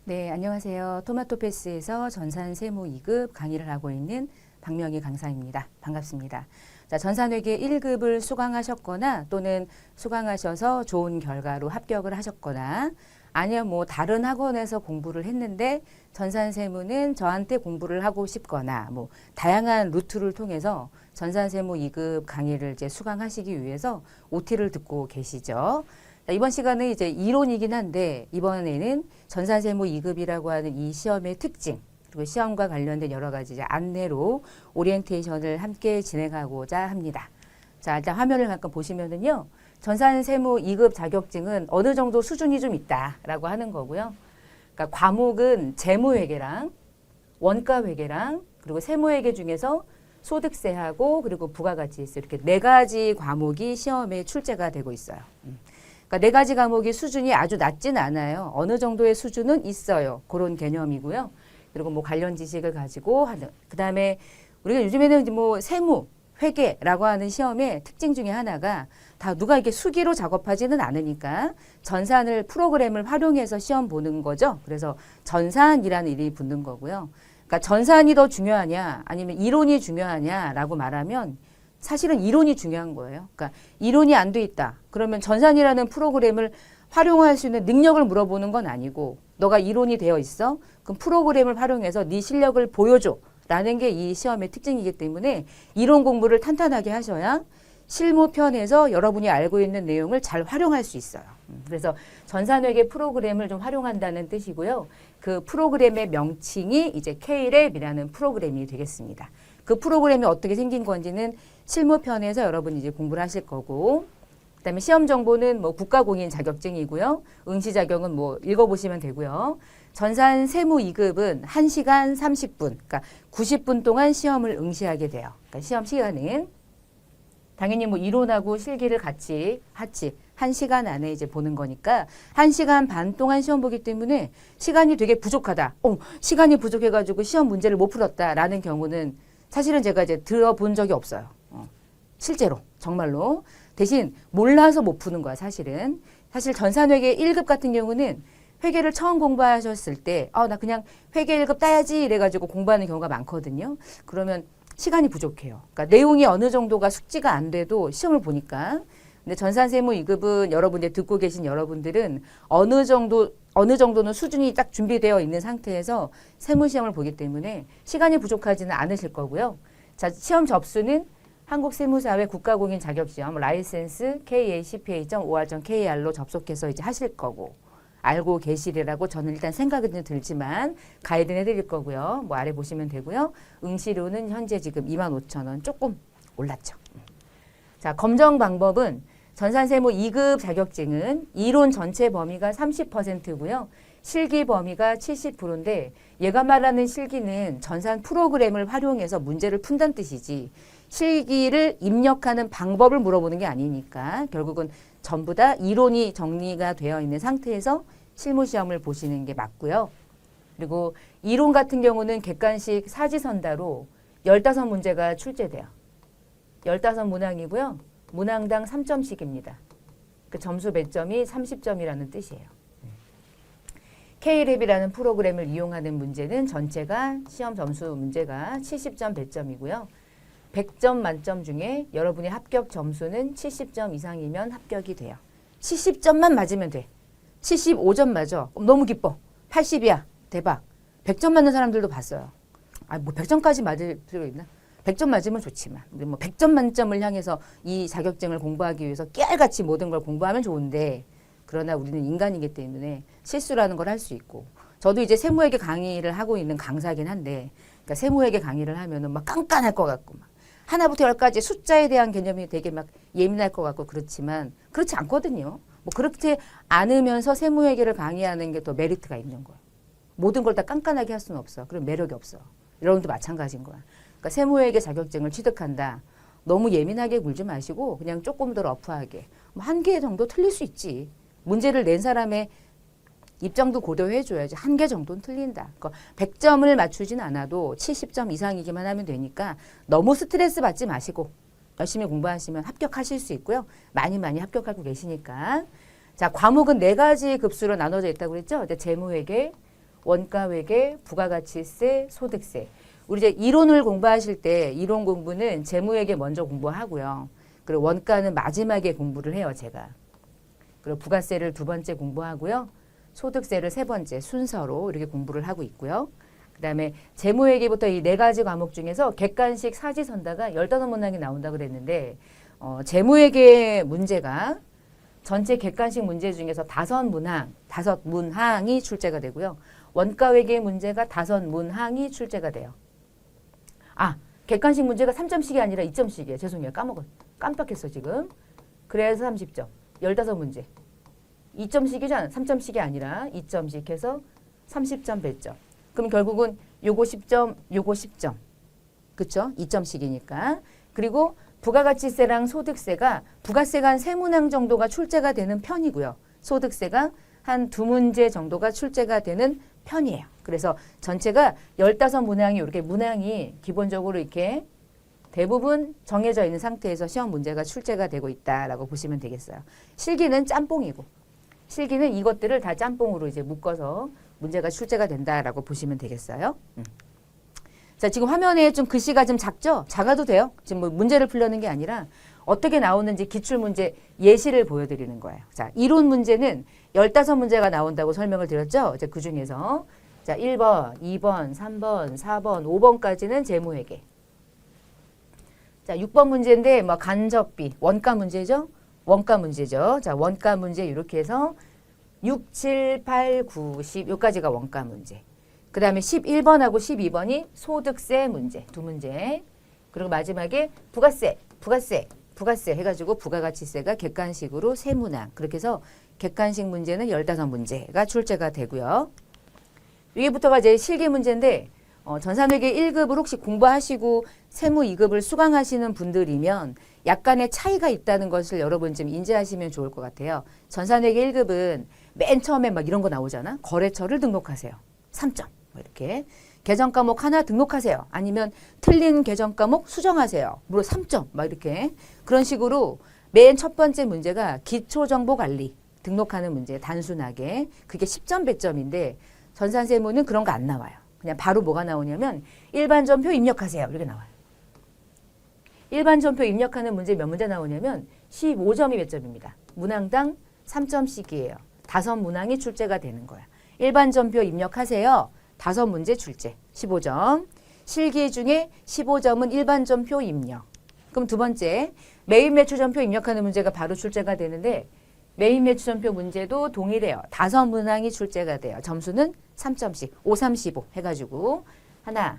네, 안녕하세요. 토마토패스에서 전산 세무 2급 강의를 하고 있는 박명희 강사입니다. 반갑습니다. 자, 전산회계 1급을 수강하셨거나 또는 수강하셔서 좋은 결과로 합격을 하셨거나 아니면 뭐 다른 학원에서 공부를 했는데 전산세무는 저한테 공부를 하고 싶거나 뭐 다양한 루트를 통해서 전산세무 2급 강의를 이제 수강하시기 위해서 OT를 듣고 계시죠. 이번 시간은 이제 이론이긴 한데 이번에는 전산세무 2급이라고 하는 이 시험의 특징 그리고 시험과 관련된 여러 가지 이제 안내로 오리엔테이션을 함께 진행하고자 합니다. 자, 일단 화면을 잠깐 보시면은요. 전산세무 2급 자격증은 어느 정도 수준이 좀 있다라고 하는 거고요. 그러니까 과목은 재무회계랑 원가회계랑 그리고 세무회계 중에서 소득세하고 그리고 부가가치세 이렇게 네 가지 과목이 시험에 출제가 되고 있어요. 그러니까 네 가지 과목이 수준이 아주 낮진 않아요. 어느 정도의 수준은 있어요. 그런 개념이고요. 그리고 뭐 관련 지식을 가지고 하는. 그다음에 우리가 요즘에는 뭐 세무, 회계라고 하는 시험의 특징 중에 하나가 다 누가 이렇게 수기로 작업하지는 않으니까 전산을 프로그램을 활용해서 시험 보는 거죠. 그래서 전산이라는 이름이 붙는 거고요. 그러니까 전산이 더 중요하냐 아니면 이론이 중요하냐라고 말하면 사실은 이론이 중요한 거예요. 그러니까 이론이 안 돼 있다. 그러면 전산이라는 프로그램을 활용할 수 있는 능력을 물어보는 건 아니고 너가 이론이 되어 있어? 그럼 프로그램을 활용해서 네 실력을 보여줘. 라는 게 이 시험의 특징이기 때문에 이론 공부를 탄탄하게 하셔야 실무편에서 여러분이 알고 있는 내용을 잘 활용할 수 있어요. 그래서 전산회계 프로그램을 좀 활용한다는 뜻이고요. 그 프로그램의 명칭이 이제 K랩이라는 프로그램이 되겠습니다. 그 프로그램이 어떻게 생긴 건지는 실무편에서 여러분이 이제 공부를 하실 거고, 그다음에 시험 정보는 뭐 국가공인 자격증이고요. 응시 자격은 뭐 읽어보시면 되고요. 전산 세무 2급은 1시간 30분, 그러니까 90분 동안 시험을 응시하게 돼요. 그러니까 시험 시간은 당연히 뭐 이론하고 실기를 같이 1시간 안에 이제 보는 거니까 1시간 반 동안 시험 보기 때문에 시간이 되게 부족하다. 시간이 부족해가지고 시험 문제를 못 풀었다라는 경우는 사실은 제가 이제 들어본 적이 없어요. 실제로 정말로. 대신 몰라서 못 푸는 거야 사실은. 사실 전산회계 1급 같은 경우는 회계를 처음 공부하셨을 때 나 그냥 회계 1급 따야지 이래가지고 공부하는 경우가 많거든요. 그러면 시간이 부족해요. 그러니까 내용이 어느 정도가 숙지가 안 돼도 시험을 보니까. 근데 전산세무 2급은 여러분들 듣고 계신 여러분들은 어느 정도는 수준이 딱 준비되어 있는 상태에서 세무시험을 보기 때문에 시간이 부족하지는 않으실 거고요. 자, 시험 접수는 한국세무사회 국가공인 자격시험 라이센스 KACPA.OR.KR로 접속해서 이제 하실 거고 알고 계시리라고 저는 일단 생각은 들지만 가이드는 해드릴 거고요. 뭐 아래 보시면 되고요. 응시료는 현재 지금 25,000원 조금 올랐죠. 자, 검정 방법은 전산세무 2급 자격증은 이론 전체 범위가 30%고요. 실기 범위가 70%인데 얘가 말하는 실기는 전산 프로그램을 활용해서 문제를 푼다는 뜻이지 실기를 입력하는 방법을 물어보는 게 아니니까 결국은 전부 다 이론이 정리가 되어 있는 상태에서 실무시험을 보시는 게 맞고요. 그리고 이론 같은 경우는 객관식 사지선다로 15문제가 출제돼요. 15문항이고요. 문항당 3점씩입니다. 그 점수 배점이 30점이라는 뜻이에요. K랩이라는 프로그램을 이용하는 문제는 전체가 시험 점수 문제가 70점 배점이고요. 100점 만점 중에 여러분의 합격 점수는 70점 이상이면 합격이 돼요. 70점만 맞으면 돼. 75점 맞아. 너무 기뻐. 80이야. 대박. 100점 맞는 사람들도 봤어요. 뭐 100점까지 맞을 필요가 있나? 100점 맞으면 좋지만 뭐 100점 만점을 향해서 이 자격증을 공부하기 위해서 깨알같이 모든 걸 공부하면 좋은데 그러나 우리는 인간이기 때문에 실수라는 걸 할 수 있고 저도 이제 세무회계 강의를 하고 있는 강사긴 한데 그러니까 세무회계 강의를 하면은 막 깐깐할 것 같고 막 하나부터 열까지 숫자에 대한 개념이 되게 막 예민할 것 같고 그렇지만 그렇지 않거든요. 뭐 그렇게 않으면서 세무회계를 강의하는 게 더 메리트가 있는 거예요. 모든 걸 다 깐깐하게 할 수는 없어. 그럼 매력이 없어. 여러분도 마찬가지인 거야. 그러니까 세무회계 자격증을 취득한다. 너무 예민하게 굴지 마시고 그냥 조금 더 러프하게 뭐 한 개 정도 틀릴 수 있지. 문제를 낸 사람의 입장도 고려해줘야지. 한 개 정도는 틀린다. 그러니까 100점을 맞추진 않아도 70점 이상이기만 하면 되니까 너무 스트레스 받지 마시고 열심히 공부하시면 합격하실 수 있고요. 많이 합격하고 계시니까. 자, 과목은 4가지 급수로 나눠져 있다고 그랬죠. 재무회계, 원가회계, 부가가치세, 소득세. 우리 이제 이론을 공부하실 때 이론 공부는 재무회계 먼저 공부하고요. 그리고 원가는 마지막에 공부를 해요, 제가. 그리고 부가세를 두 번째 공부하고요. 소득세를 세 번째 순서로 이렇게 공부를 하고 있고요. 그 다음에 재무회계부터 이 네 가지 과목 중에서 객관식 사지선다가 15문항이 나온다고 그랬는데 재무회계 문제가 전체 객관식 문제 중에서 5문항이 출제가 되고요. 원가회계 문제가 5문항이 출제가 돼요. 객관식 문제가 3점씩이 아니라 2점씩이에요. 죄송해요. 깜빡했어 지금. 그래서 30점. 15문제. 2점씩이잖아. 3점씩이 아니라 2점씩 해서 30점 100점. 그럼 결국은 요거 10점, 요거 10점. 그쵸? 2점씩이니까. 그리고 부가가치세랑 소득세가 부가세가 한 3문항 정도가 출제가 되는 편이고요. 소득세가 한 2문제 정도가 출제가 되는 편이에요. 그래서 전체가 15문항이 이렇게 문항이 기본적으로 이렇게 대부분 정해져 있는 상태에서 시험 문제가 출제가 되고 있다라고 보시면 되겠어요. 실기는 짬뽕이고 실기는 이것들을 다 짬뽕으로 이제 묶어서 문제가 출제가 된다라고 보시면 되겠어요. 자, 지금 화면에 좀 글씨가 좀 작죠? 작아도 돼요. 지금 뭐 문제를 풀려는 게 아니라 어떻게 나오는지 기출문제 예시를 보여드리는 거예요. 자, 이론 문제는 15문제가 나온다고 설명을 드렸죠? 이제 그 중에서 자, 1번, 2번, 3번, 4번, 5번까지는 재무회계. 자, 6번 문제인데 뭐 간접비, 원가 문제죠? 원가 문제죠. 자, 원가 문제 이렇게 해서 6, 7, 8, 9, 10 여기까지가 원가 문제. 그 다음에 11번하고 12번이 소득세 문제, 2문제. 그리고 마지막에 부가세 해가지고 부가가치세가 객관식으로 3문항. 그렇게 해서 객관식 문제는 15문제가 출제가 되고요. 위에부터가 이제 실기 문제인데 전산회계 1급을 혹시 공부하시고 세무 2급을 수강하시는 분들이면 약간의 차이가 있다는 것을 여러분 좀 인지하시면 좋을 것 같아요. 전산회계 1급은 맨 처음에 막 이런 거 나오잖아. 거래처를 등록하세요. 3점. 뭐 이렇게. 계정 과목 하나 등록하세요. 아니면 틀린 계정 과목 수정하세요. 무려 3점. 막 이렇게. 그런 식으로 맨 첫 번째 문제가 기초정보관리 등록하는 문제. 단순하게. 그게 10점 100점인데 전산세무는 그런 거 안 나와요. 그냥 바로 뭐가 나오냐면 일반전표 입력하세요. 이렇게 나와요. 일반전표 입력하는 문제 몇 문제 나오냐면 15점이 몇 점입니다. 문항당 3점씩이에요. 5문항이 출제가 되는 거야. 일반전표 입력하세요. 5문제 출제. 15점. 실기 중에 15점은 일반전표 입력. 그럼 두 번째 매입매출전표 입력하는 문제가 바로 출제가 되는데 매입매출전표 문제도 동일해요. 5문항이 출제가 돼요. 점수는 3점씩 5, 3, 15 해가지고 하나,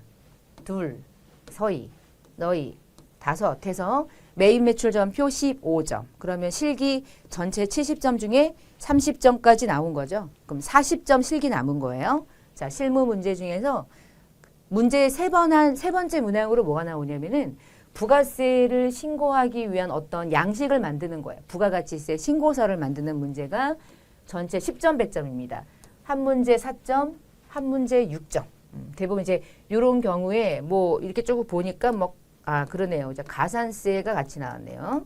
둘, 서희, 너희, 5 해서 매입매출전표 15점. 그러면 실기 전체 70점 중에 30점까지 나온 거죠. 그럼 40점 실기 남은 거예요. 자, 실무 문제 중에서 문제 세 번째 문항으로 뭐가 나오냐면은 부가세를 신고하기 위한 어떤 양식을 만드는 거예요. 부가가치세 신고서를 만드는 문제가 전체 10점 100점입니다. 한 문제 4점, 한 문제 6점. 대부분 이제 이런 경우에 뭐 이렇게 쭉 보니까 뭐 그러네요. 이제 가산세가 같이 나왔네요.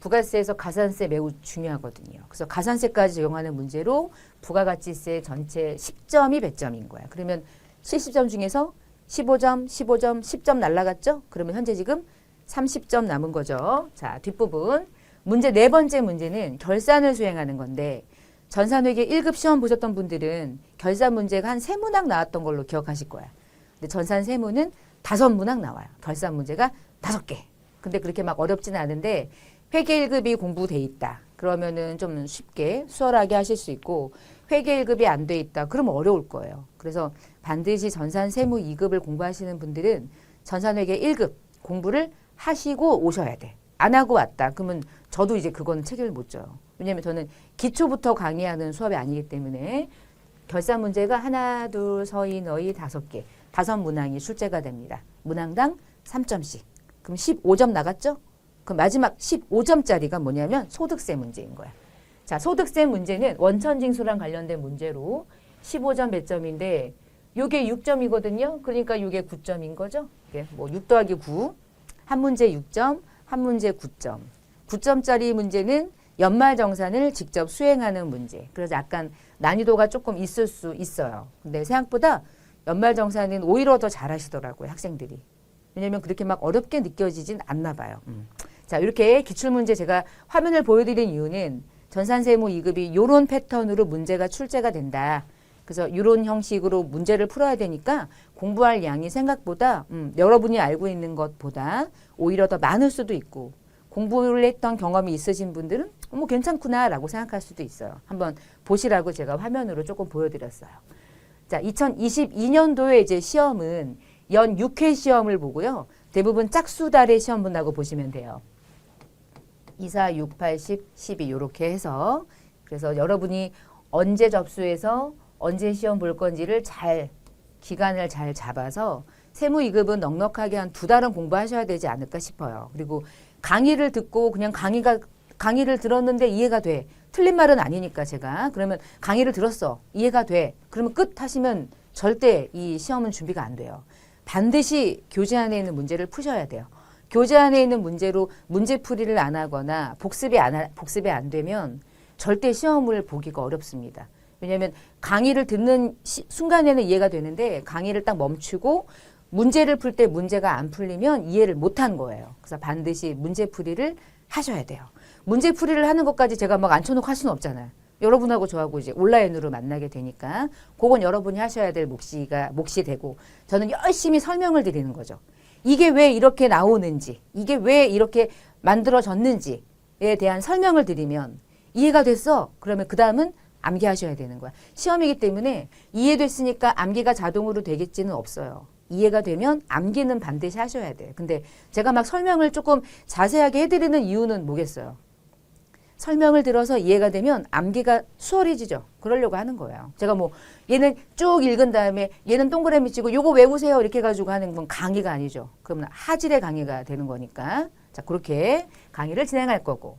부가세에서 가산세 매우 중요하거든요. 그래서 가산세까지 적용하는 문제로 부가가치세 전체 10점이 100점인 거야. 그러면 70점 중에서 15점, 15점, 10점 날라갔죠? 그러면 현재 지금 30점 남은 거죠. 자, 뒷부분. 문제 네 번째 문제는 결산을 수행하는 건데 전산회계 1급 시험 보셨던 분들은 결산 문제가 한 3문항 나왔던 걸로 기억하실 거야. 근데 전산 세무는 5문항 나와요. 결산 문제가 5개. 근데 그렇게 막 어렵지는 않은데 회계 1급이 공부돼 있다. 그러면은 좀 쉽게 수월하게 하실 수 있고 회계 1급이 안 돼 있다. 그러면 어려울 거예요. 그래서 반드시 전산 세무 2급을 공부하시는 분들은 전산회계 1급 공부를 하시고 오셔야 돼. 안 하고 왔다. 그러면 저도 이제 그건 책임을 못 져요. 왜냐하면 저는 기초부터 강의하는 수업이 아니기 때문에 결산 문제가 하나, 둘, 서희, 너희 5개. 5문항이 출제가 됩니다. 문항당 3점씩. 그럼 15점 나갔죠? 그럼 마지막 15점짜리가 뭐냐면 소득세 문제인 거야. 자, 소득세 문제는 원천징수랑 관련된 문제로 15점 100점인데 요게 6점이거든요. 그러니까 요게 9점인 거죠. 이게 뭐 6 더하기 9. 한 문제 6점, 한 문제 9점. 9점짜리 문제는 연말정산을 직접 수행하는 문제. 그래서 약간 난이도가 조금 있을 수 있어요. 근데 생각보다 연말정산은 오히려 더 잘하시더라고요, 학생들이. 왜냐면 그렇게 막 어렵게 느껴지진 않나 봐요. 자, 이렇게 기출문제 제가 화면을 보여드린 이유는 전산세무 2급이 이런 패턴으로 문제가 출제가 된다. 그래서 이런 형식으로 문제를 풀어야 되니까 공부할 양이 생각보다 여러분이 알고 있는 것보다 오히려 더 많을 수도 있고 공부를 했던 경험이 있으신 분들은 뭐 괜찮구나라고 생각할 수도 있어요. 한번 보시라고 제가 화면으로 조금 보여드렸어요. 자, 2022년도에 이제 시험은 연 6회 시험을 보고요. 대부분 짝수달의 시험 본다고 보시면 돼요. 2, 4, 6, 8, 10, 12 이렇게 해서 그래서 여러분이 언제 접수해서 언제 시험 볼 건지를 기간을 잘 잡아서 세무 2급은 넉넉하게 한 2달은 공부하셔야 되지 않을까 싶어요. 그리고 강의를 듣고 그냥 강의를 들었는데 이해가 돼. 틀린 말은 아니니까 제가. 그러면 강의를 들었어. 이해가 돼. 그러면 끝 하시면 절대 이 시험은 준비가 안 돼요. 반드시 교재 안에 있는 문제를 푸셔야 돼요. 교재 안에 있는 문제로 문제풀이를 안 하거나 복습이 안 되면 절대 시험을 보기가 어렵습니다. 왜냐하면 강의를 듣는 순간에는 이해가 되는데 강의를 딱 멈추고 문제를 풀 때 문제가 안 풀리면 이해를 못한 거예요. 그래서 반드시 문제풀이를 하셔야 돼요. 문제풀이를 하는 것까지 제가 막 앉혀놓고 할 수는 없잖아요. 여러분하고 저하고 이제 온라인으로 만나게 되니까 그건 여러분이 하셔야 될 몫이 되고 저는 열심히 설명을 드리는 거죠. 이게 왜 이렇게 나오는지, 이게 왜 이렇게 만들어졌는지에 대한 설명을 드리면 이해가 됐어. 그러면 그 다음은 암기하셔야 되는 거야. 시험이기 때문에 이해됐으니까 암기가 자동으로 되겠지는 없어요. 이해가 되면 암기는 반드시 하셔야 돼요. 근데 제가 막 설명을 조금 자세하게 해드리는 이유는 뭐겠어요? 설명을 들어서 이해가 되면 암기가 수월해지죠. 그러려고 하는 거예요. 제가 뭐 얘는 쭉 읽은 다음에 얘는 동그라미 치고 요거 외우세요 이렇게 해가지고 하는 건 강의가 아니죠. 그러면 하질의 강의가 되는 거니까. 자, 그렇게 강의를 진행할 거고.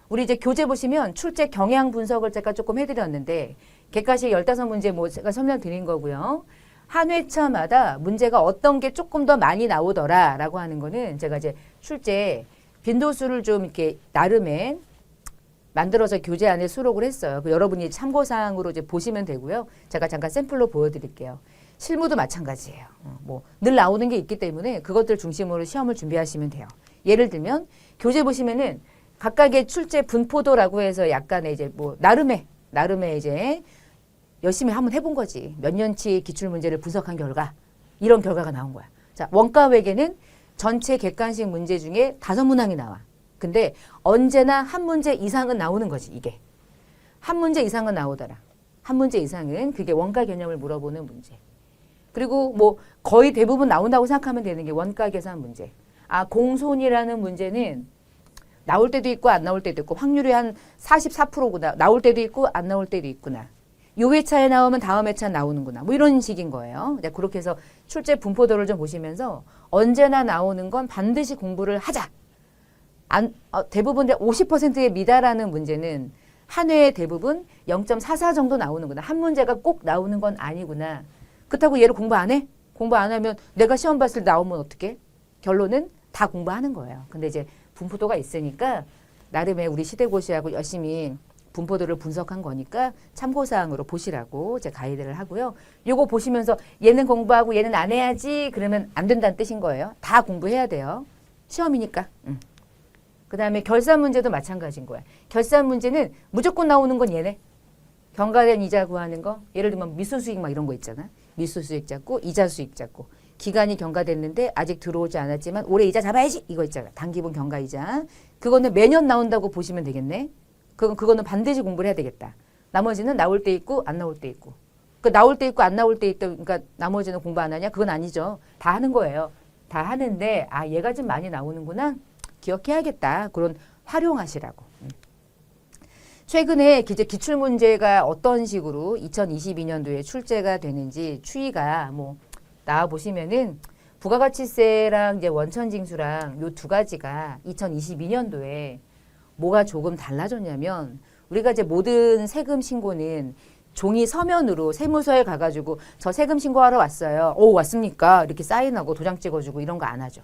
우리 이제 교재 보시면 출제 경향 분석을 제가 조금 해드렸는데 객관식 15문제 뭐 제가 설명드린 거고요. 한 회차마다 문제가 어떤 게 조금 더 많이 나오더라라고 하는 거는 제가 이제 출제 빈도수를 좀 이렇게 나름의 만들어서 교재 안에 수록을 했어요. 여러분이 참고사항으로 이제 보시면 되고요. 제가 잠깐 샘플로 보여드릴게요. 실무도 마찬가지예요. 뭐 늘 나오는 게 있기 때문에 그것들 중심으로 시험을 준비하시면 돼요. 예를 들면 교재 보시면은 각각의 출제 분포도라고 해서 약간의 이제 뭐 나름의 이제 열심히 한번 해본 거지. 몇 년치 기출문제를 분석한 결과 이런 결과가 나온 거야. 자, 원가외계는 전체 객관식 문제 중에 5문항이 나와. 근데 언제나 한 문제 이상은 나오는 거지, 이게. 한 문제 이상은 나오더라. 한 문제 이상은 그게 원가 개념을 물어보는 문제. 그리고 뭐 거의 대부분 나온다고 생각하면 되는 게 원가 계산 문제. 아, 공손이라는 문제는 나올 때도 있고 안 나올 때도 있고 확률이 한 44%구나. 나올 때도 있고 안 나올 때도 있구나. 요 회차에 나오면 다음 회차 나오는구나. 뭐 이런 식인 거예요. 그렇게 해서 출제 분포도를 좀 보시면서 언제나 나오는 건 반드시 공부를 하자. 대부분 50%에 미달하는 문제는 한 회에 대부분 0.44 정도 나오는구나. 한 문제가 꼭 나오는 건 아니구나. 그렇다고 얘를 공부 안 해? 공부 안 하면 내가 시험 봤을 때 나오면 어떡해? 결론은 다 공부하는 거예요. 근데 이제 분포도가 있으니까 나름의 우리 시대고시하고 열심히 분포도를 분석한 거니까 참고사항으로 보시라고 제가 가이드를 하고요. 요거 보시면서 얘는 공부하고 얘는 안 해야지 그러면 안 된다는 뜻인 거예요. 다 공부해야 돼요. 시험이니까. 그 다음에 결산 문제도 마찬가지인 거야. 결산 문제는 무조건 나오는 건 얘네. 경과된 이자 구하는 거. 예를 들면 미수수익 막 이런 거 있잖아. 미수수익 잡고 이자 수익 잡고. 기간이 경과됐는데 아직 들어오지 않았지만 올해 이자 잡아야지. 이거 있잖아. 단기분 경과이자. 그거는 매년 나온다고 보시면 되겠네. 그거는 반드시 공부를 해야 되겠다. 나머지는 나올 때 있고 안 나올 때 있고. 그 나올 때 있고 안 나올 때 있다. 그러니까 나머지는 공부 안 하냐? 그건 아니죠. 다 하는 거예요. 다 하는데 아 얘가 좀 많이 나오는구나. 기억해야겠다. 그런 활용하시라고. 최근에 이제 기출문제가 어떤 식으로 2022년도에 출제가 되는지 추이가 뭐 나와 보시면은 부가가치세랑 이제 원천징수랑 요 두 가지가 2022년도에 뭐가 조금 달라졌냐면 우리가 이제 모든 세금 신고는 종이 서면으로 세무서에 가가지고 저 세금 신고하러 왔어요. 오 왔습니까? 이렇게 사인하고 도장 찍어주고 이런 거 안 하죠.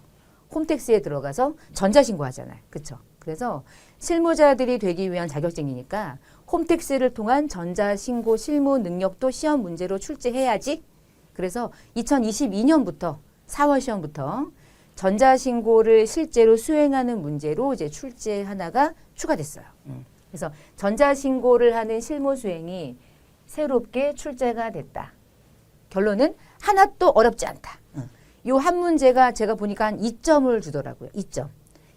홈택스에 들어가서 전자신고 하잖아요. 그쵸? 그래서 실무자들이 되기 위한 자격증이니까 홈택스를 통한 전자신고 실무 능력도 시험 문제로 출제해야지. 그래서 2022년부터 4월 시험부터 전자신고를 실제로 수행하는 문제로 이제 출제 하나가 추가됐어요. 그래서 전자신고를 하는 실무 수행이 새롭게 출제가 됐다. 결론은 하나도 어렵지 않다. 요 한 문제가 제가 보니까 한 2점을 주더라고요. 2점.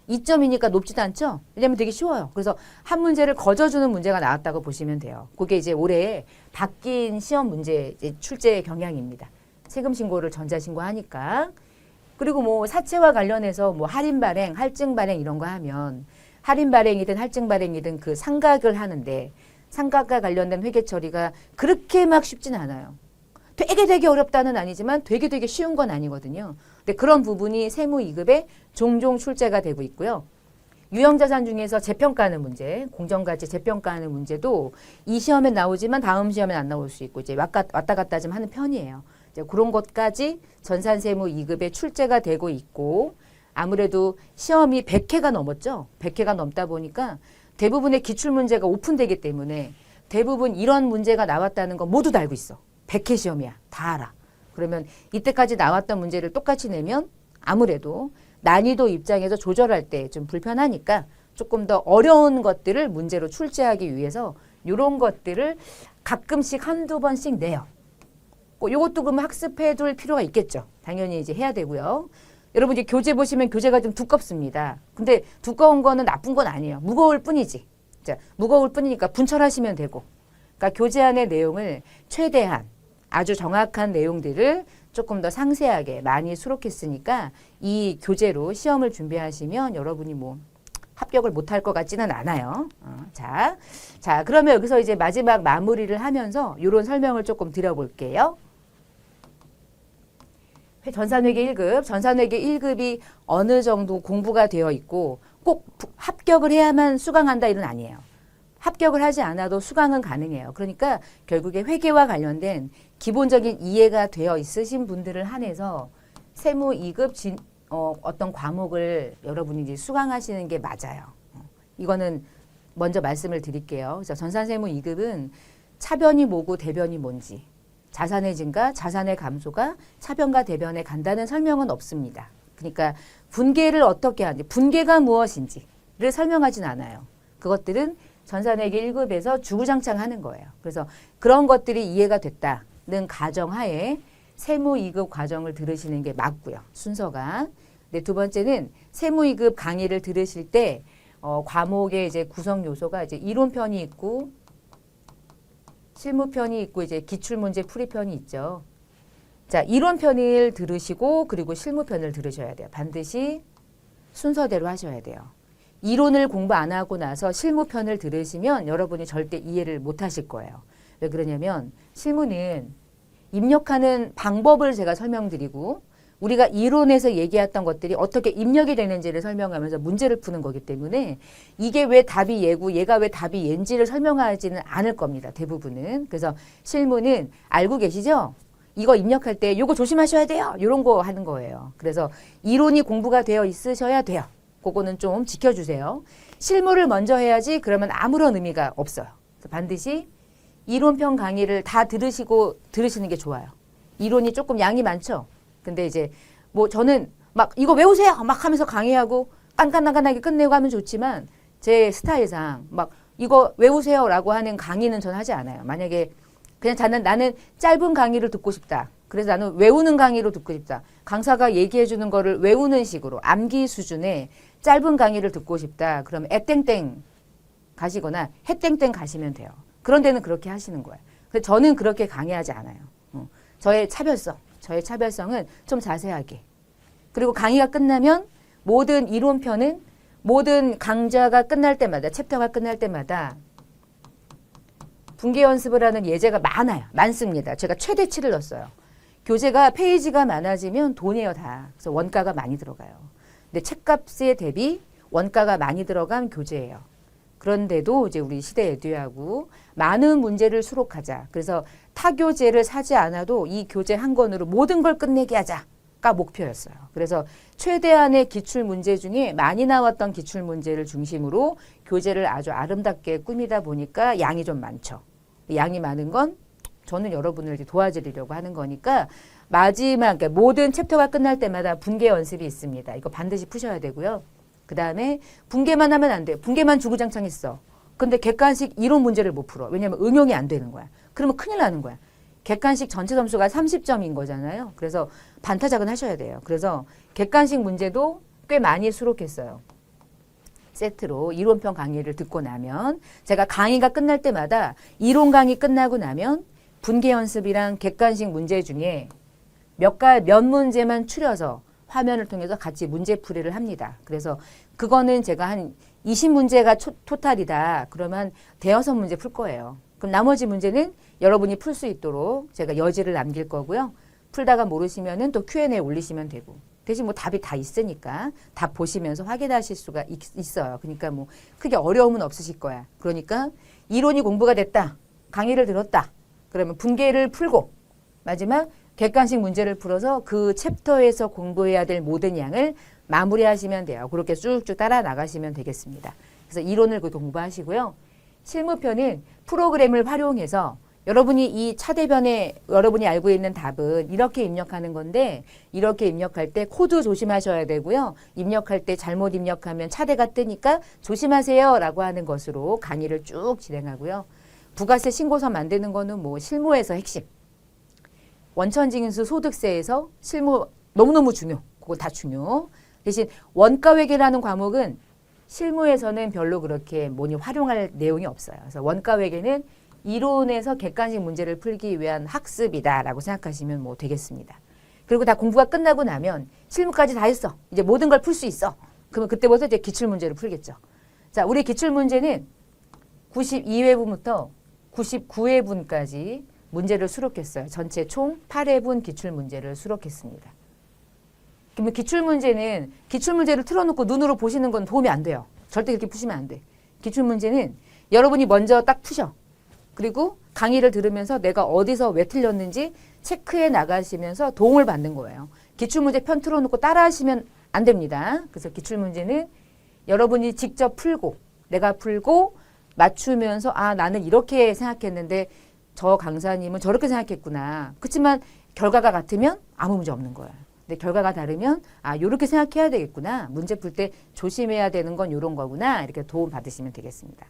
2점이니까 높지도 않죠? 왜냐면 되게 쉬워요. 그래서 한 문제를 거저주는 문제가 나왔다고 보시면 돼요. 그게 이제 올해 바뀐 시험 문제 출제 경향입니다. 세금 신고를 전자신고 하니까. 그리고 뭐 사채와 관련해서 뭐 할인 발행, 할증 발행 이런 거 하면 할인 발행이든 할증 발행이든 그 상각을 하는데 상각과 관련된 회계 처리가 그렇게 막 쉽진 않아요. 되게 어렵다는 아니지만 되게 쉬운 건 아니거든요. 근데 그런 부분이 세무 2급에 종종 출제가 되고 있고요. 유형자산 중에서 재평가하는 문제, 공정가치 재평가하는 문제도 이 시험에 나오지만 다음 시험에 안 나올 수 있고 이제 왔다 갔다 좀 하는 편이에요. 이제 그런 것까지 전산세무 2급에 출제가 되고 있고 아무래도 시험이 100회가 넘었죠. 100회가 넘다 보니까 대부분의 기출문제가 오픈되기 때문에 대부분 이런 문제가 나왔다는 거 모두 다 알고 있어. 100회 시험이야. 다 알아. 그러면 이때까지 나왔던 문제를 똑같이 내면 아무래도 난이도 입장에서 조절할 때 좀 불편하니까 조금 더 어려운 것들을 문제로 출제하기 위해서 이런 것들을 가끔씩 한두 번씩 내요. 이것도 그러면 학습해 둘 필요가 있겠죠. 당연히 이제 해야 되고요. 여러분 이제 교재 보시면 교재가 좀 두껍습니다. 근데 두꺼운 거는 나쁜 건 아니에요. 무거울 뿐이지. 자, 무거울 뿐이니까 분철하시면 되고. 그러니까 교재 안의 내용을 최대한 아주 정확한 내용들을 조금 더 상세하게 많이 수록했으니까 이 교재로 시험을 준비하시면 여러분이 뭐 합격을 못할 것 같지는 않아요. 자, 그러면 여기서 이제 마지막 마무리를 하면서 이런 설명을 조금 드려볼게요. 전산회계 1급, 전산회계 1급이 어느 정도 공부가 되어 있고 꼭 합격을 해야만 수강한다 이런 아니에요. 합격을 하지 않아도 수강은 가능해요. 그러니까 결국에 회계와 관련된 기본적인 이해가 되어 있으신 분들을 한해서 세무 2급 어떤 과목을 여러분이 이제 수강하시는 게 맞아요. 이거는 먼저 말씀을 드릴게요. 그래서 전산세무 2급은 차변이 뭐고 대변이 뭔지, 자산의 증가, 자산의 감소가 차변과 대변에 간다는 설명은 없습니다. 그러니까 분계를 어떻게 하는지, 분계가 무엇인지를 설명하진 않아요. 그것들은 전산회계 1급에서 주구장창 하는 거예요. 그래서 그런 것들이 이해가 됐다는 가정하에 세무 2급 과정을 들으시는 게 맞고요. 순서가. 네, 두 번째는 세무 2급 강의를 들으실 때 과목의 이제 구성 요소가 이제 이론편이 있고 실무편이 있고 이제 기출문제 풀이편이 있죠. 자, 이론편을 들으시고 그리고 실무편을 들으셔야 돼요. 반드시 순서대로 하셔야 돼요. 이론을 공부 안 하고 나서 실무편을 들으시면 여러분이 절대 이해를 못 하실 거예요. 왜 그러냐면 실무는 입력하는 방법을 제가 설명드리고 우리가 이론에서 얘기했던 것들이 어떻게 입력이 되는지를 설명하면서 문제를 푸는 거기 때문에 이게 왜 답이 얘고 얘가 왜 답이 얘인지를 설명하지는 않을 겁니다. 대부분은. 그래서 실무는 알고 계시죠? 이거 입력할 때 이거 조심하셔야 돼요. 이런 거 하는 거예요. 그래서 이론이 공부가 되어 있으셔야 돼요. 그거는 좀 지켜주세요. 실무를 먼저 해야지 그러면 아무런 의미가 없어요. 그래서 반드시 이론편 강의를 다 들으시는 게 좋아요. 이론이 조금 양이 많죠? 근데 이제 뭐 저는 막 이거 외우세요! 막 하면서 강의하고 깐깐하게 끝내고 하면 좋지만 제 스타일상 막 이거 외우세요! 라고 하는 강의는 저는 하지 않아요. 만약에 그냥 나는 짧은 강의를 듣고 싶다. 그래서 나는 외우는 강의로 듣고 싶다. 강사가 얘기해 주는 거를 외우는 식으로 암기 수준의 짧은 강의를 듣고 싶다. 그럼 애땡땡 가시거나 해땡땡 가시면 돼요. 그런 데는 그렇게 하시는 거예요. 근데 저는 그렇게 강의하지 않아요. 저의 차별성은 좀 자세하게. 그리고 강의가 끝나면 모든 이론편은 모든 강좌가 끝날 때마다 챕터가 끝날 때마다 분계 연습을 하는 예제가 많습니다. 제가 최대치를 넣었어요. 교재가 페이지가 많아지면 돈이에요 다. 그래서 원가가 많이 들어가요. 근데 책값에 대비 원가가 많이 들어간 교재예요. 그런데도 이제 우리 시대 에듀하고 많은 문제를 수록하자. 그래서 타 교재를 사지 않아도 이 교재 한 권으로 모든 걸 끝내게 하자. 가 목표였어요. 그래서 최대한의 기출문제 중에 많이 나왔던 기출문제를 중심으로 교재를 아주 아름답게 꾸미다 보니까 양이 좀 많죠. 양이 많은 건 저는 여러분을 이제 도와드리려고 하는 거니까 마지막 그러니까 모든 챕터가 끝날 때마다 분계 연습이 있습니다. 이거 반드시 푸셔야 되고요. 그 다음에 분계만 하면 안 돼요. 분계만 주구장창했어. 근데 객관식 이론 문제를 못 풀어. 왜냐하면 응용이 안 되는 거야. 그러면 큰일 나는 거야. 객관식 전체 점수가 30점인 거잖아요. 그래서 반타작은 하셔야 돼요. 그래서 객관식 문제도 꽤 많이 수록했어요. 세트로 이론편 강의를 듣고 나면 제가 강의가 끝날 때마다 이론 강의 끝나고 나면 분계 연습이랑 객관식 문제 중에 몇 문제만 추려서 화면을 통해서 같이 문제풀이를 합니다. 그래서 그거는 제가 한 20문제가 토탈이다. 그러면 대여섯 문제 풀 거예요. 그럼 나머지 문제는 여러분이 풀 수 있도록 제가 여지를 남길 거고요. 풀다가 모르시면은 또 Q&A 올리시면 되고. 대신 뭐 답이 다 있으니까 답 보시면서 확인하실 수가 있어요. 그러니까 뭐 크게 어려움은 없으실 거야. 그러니까 이론이 공부가 됐다. 강의를 들었다. 그러면 분계를 풀고 마지막 객관식 문제를 풀어서 그 챕터에서 공부해야 될 모든 양을 마무리하시면 돼요. 그렇게 쭉쭉 따라 나가시면 되겠습니다. 그래서 이론을 공부하시고요. 실무편은 프로그램을 활용해서 여러분이 이 차대변에 여러분이 알고 있는 답은 이렇게 입력하는 건데 이렇게 입력할 때 코드 조심하셔야 되고요. 입력할 때 잘못 입력하면 차대가 뜨니까 조심하세요 라고 하는 것으로 강의를 쭉 진행하고요. 부가세 신고서 만드는 거는 뭐 실무에서 핵심. 원천징수 소득세에서 실무 너무너무 중요. 그거 다 중요. 대신 원가회계라는 과목은 실무에서는 별로 그렇게 뭐니 활용할 내용이 없어요. 그래서 원가회계는 이론에서 객관식 문제를 풀기 위한 학습이다라고 생각하시면 뭐 되겠습니다. 그리고 다 공부가 끝나고 나면 실무까지 다 했어. 이제 모든 걸 풀 수 있어. 그러면 그때부터 이제 기출문제를 풀겠죠. 자, 우리 기출문제는 92회분부터 99회분까지 문제를 수록했어요. 전체 총 8회분 기출문제를 수록했습니다. 그러면 기출문제를 틀어놓고 눈으로 보시는 건 도움이 안 돼요. 절대 그렇게 푸시면 안 돼. 기출문제는 여러분이 먼저 딱 푸셔. 그리고 강의를 들으면서 내가 어디서 왜 틀렸는지 체크해 나가시면서 도움을 받는 거예요. 기출문제 편 틀어놓고 따라하시면 안 됩니다. 그래서 기출문제는 여러분이 직접 풀고 내가 풀고 맞추면서 아 나는 이렇게 생각했는데 저 강사님은 저렇게 생각했구나. 그렇지만 결과가 같으면 아무 문제 없는 거예요. 근데 결과가 다르면 아 이렇게 생각해야 되겠구나. 문제 풀 때 조심해야 되는 건 이런 거구나. 이렇게 도움 받으시면 되겠습니다.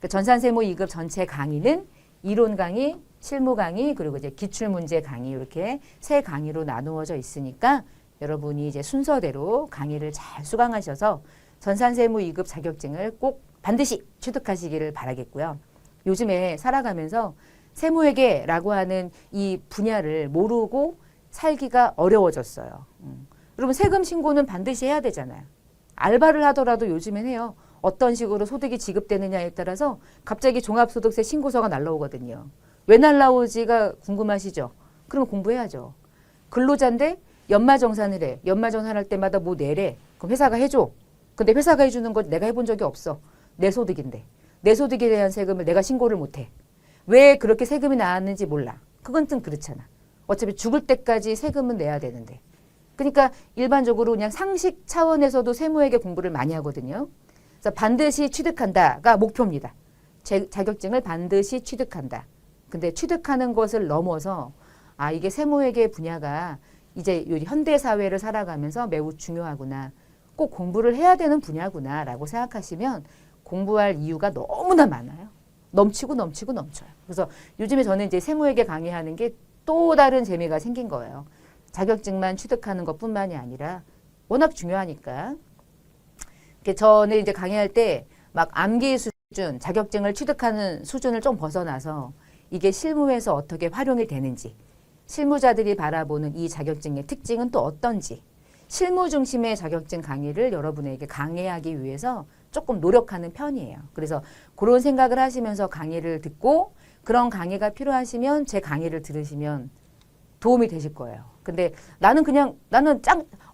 전산세무 2급 전체 강의는 이론 강의, 실무 강의, 그리고 이제 기출문제 강의 이렇게 세 강의로 나누어져 있으니까 여러분이 이제 순서대로 강의를 잘 수강하셔서 전산세무 2급 자격증을 꼭 반드시 취득하시기를 바라겠고요. 요즘에 살아가면서 세무회계라고 하는 이 분야를 모르고 살기가 어려워졌어요. 여러분 세금 신고는 반드시 해야 되잖아요. 알바를 하더라도 요즘엔 해요. 어떤 식으로 소득이 지급되느냐에 따라서 갑자기 종합소득세 신고서가 날라오거든요. 왜 날라오지가 궁금하시죠? 그럼 공부해야죠. 근로자인데 연말정산을 해. 연말정산을 할 때마다 뭐 내래. 그럼 회사가 해줘. 근데 회사가 해주는 거 내가 해본 적이 없어. 내 소득인데. 내 소득에 대한 세금을 내가 신고를 못해. 왜 그렇게 세금이 나왔는지 몰라. 그건 좀 그렇잖아. 어차피 죽을 때까지 세금은 내야 되는데. 그러니까 일반적으로 그냥 상식 차원에서도 세무회계 공부를 많이 하거든요. 그래서 반드시 취득한다가 목표입니다. 자격증을 반드시 취득한다. 근데 취득하는 것을 넘어서 아 이게 세무회계 분야가 이제 현대 사회를 살아가면서 매우 중요하구나. 꼭 공부를 해야 되는 분야구나 라고 생각하시면 공부할 이유가 너무나 많아요. 넘치고 넘쳐요. 그래서 요즘에 저는 이제 세무회계 강의하는 게 또 다른 재미가 생긴 거예요. 자격증만 취득하는 것뿐만이 아니라 워낙 중요하니까. 저는 이제 강의할 때 막 암기 수준, 자격증을 취득하는 수준을 좀 벗어나서 이게 실무에서 어떻게 활용이 되는지, 실무자들이 바라보는 이 자격증의 특징은 또 어떤지, 실무 중심의 자격증 강의를 여러분에게 강의하기 위해서 조금 노력하는 편이에요. 그래서 그런 생각을 하시면서 강의를 듣고 그런 강의가 필요하시면 제 강의를 들으시면 도움이 되실 거예요. 근데 나는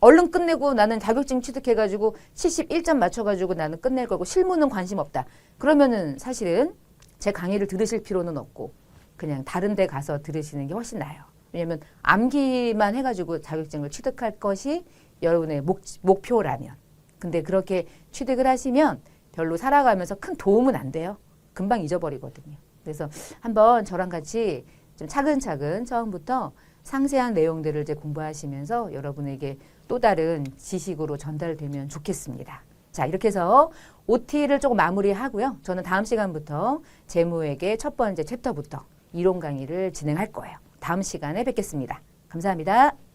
얼른 끝내고 나는 자격증 취득해가지고 71점 맞춰가지고 나는 끝낼 거고 실무는 관심 없다. 그러면은 사실은 제 강의를 들으실 필요는 없고 그냥 다른 데 가서 들으시는 게 훨씬 나아요. 왜냐하면 암기만 해가지고 자격증을 취득할 것이 여러분의 목표라면. 근데 그렇게 취득을 하시면 별로 살아가면서 큰 도움은 안 돼요. 금방 잊어버리거든요. 그래서 한번 저랑 같이 좀 차근차근 처음부터 상세한 내용들을 이제 공부하시면서 여러분에게 또 다른 지식으로 전달되면 좋겠습니다. 자, 이렇게 해서 OT를 조금 마무리하고요. 저는 다음 시간부터 재무회계 첫 번째 챕터부터 이론 강의를 진행할 거예요. 다음 시간에 뵙겠습니다. 감사합니다.